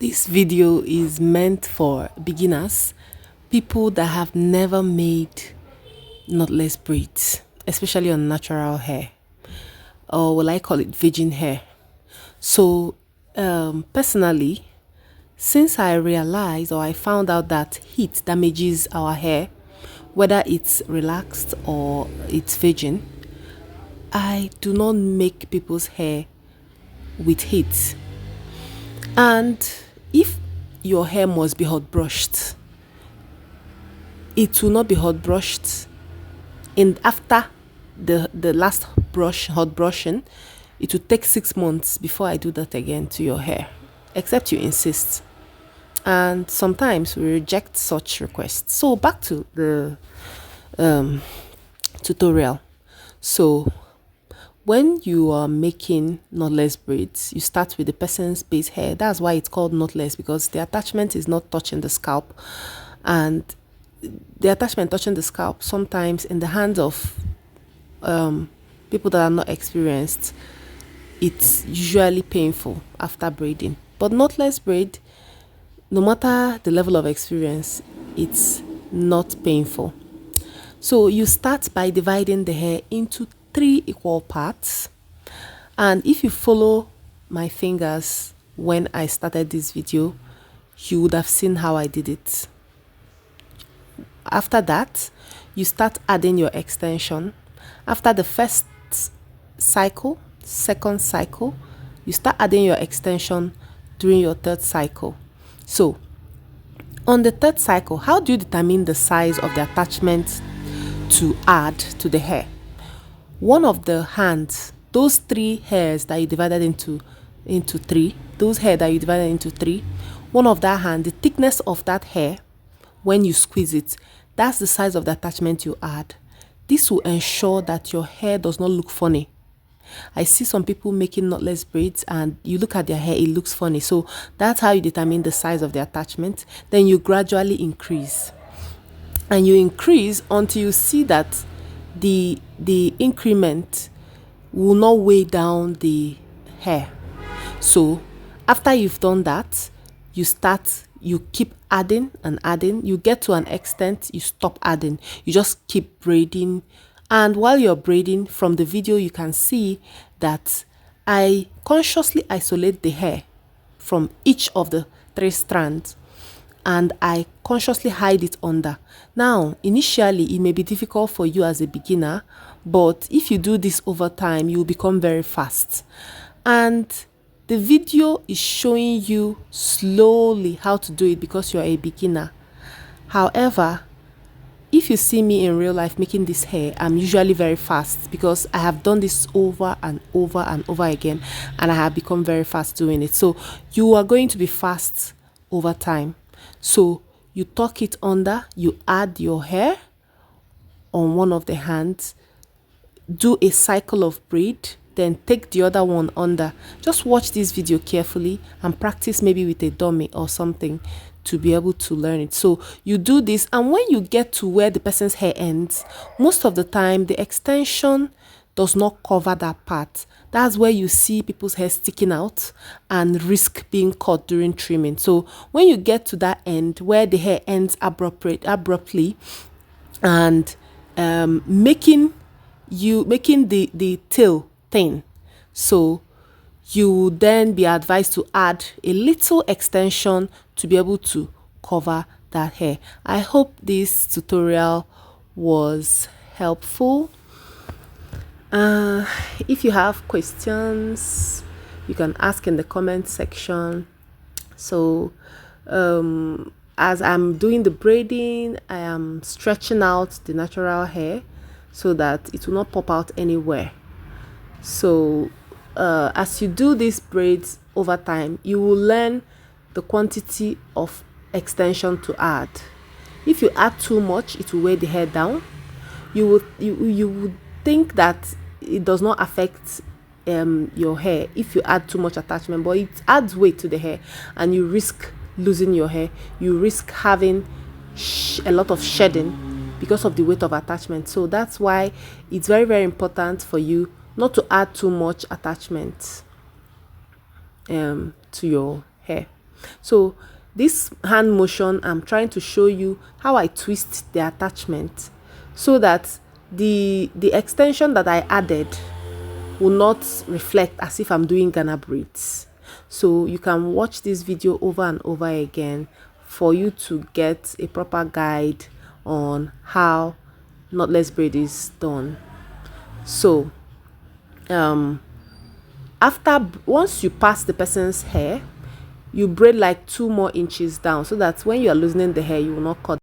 This video is meant for beginners, people that have never made knotless braids, especially on natural hair, or will I call it virgin hair. So, personally, since I realized or I found out that heat damages our hair, whether it's relaxed or it's virgin, I do not make people's hair with heat. And if your hair must be hot brushed, it will not be hot brushed. And after the last hot brushing, it will take 6 months before I do that again to your hair, except you insist. And sometimes we reject such requests. So back to the tutorial. So when you are making knotless braids, you start with the person's base hair. That's why it's called knotless, because the attachment is not touching the scalp. And the attachment touching the scalp, sometimes in the hands of people that are not experienced, it's usually painful after braiding. But knotless braid, no matter the level of experience, it's not painful. So you start by dividing the hair into 3 equal parts. And if you follow my fingers when I started this video, you would have seen how I did it. After that, you start adding your extension. After the first cycle, second cycle, you start adding your extension during your third cycle. So on the third cycle, how do you determine the size of the attachment to add to the hair? One of the hands, those 3 hairs that you divided into 3, those hair that you divided into 3, one of that hand, the thickness of that hair, when you squeeze it, that's the size of the attachment you add. This will ensure that your hair does not look funny. I see some people making knotless braids and you look at their hair, it looks funny. So that's how you determine the size of the attachment. Then you gradually increase. And you increase until you see that the increment will not weigh down the hair. So after you've done that, you keep adding and adding. You get to an extent, you stop adding. You just keep braiding. And while you're braiding, from the video you can see that I consciously isolate the hair from each of the 3 strands, and I consciously hide it under. Now, initially, it may be difficult for you as a beginner, but if you do this over time, you'll become very fast. And the video is showing you slowly how to do it because you're a beginner. However, if you see me in real life making this hair, I'm usually very fast because I have done this over and over and over again, and I have become very fast doing it. So you are going to be fast over time. So you tuck it under, you add your hair on one of the hands, do a cycle of braid, then take the other one under. Just watch this video carefully and practice maybe with a dummy or something to be able to learn it. So you do this, and when you get to where the person's hair ends, most of the time the extension does not cover that part. That's where you see people's hair sticking out and risk being caught during trimming. So when you get to that end where the hair ends abruptly and making the tail thin, so you will then be advised to add a little extension to be able to cover that hair. I hope this tutorial was helpful. If you have questions, you can ask in the comment section. So as I'm doing the braiding, I am stretching out the natural hair so that it will not pop out anywhere. So as you do these braids over time, you will learn the quantity of extension to add. If you add too much, it will weigh the hair down. You would think that it does not affect your hair if you add too much attachment, but it adds weight to the hair and you risk losing your hair. You risk having a lot of shedding because of the weight of attachment. So that's why it's very, very important for you not to add too much attachment to your hair. So this hand motion, I'm trying to show you how I twist the attachment so that the extension that I added will not reflect as if I'm doing Ghana braids. So you can watch this video over and over again for you to get a proper guide on how knotless braid is done. So once you pass the person's hair, you braid like 2 more inches down so that when you are loosening the hair, you will not cut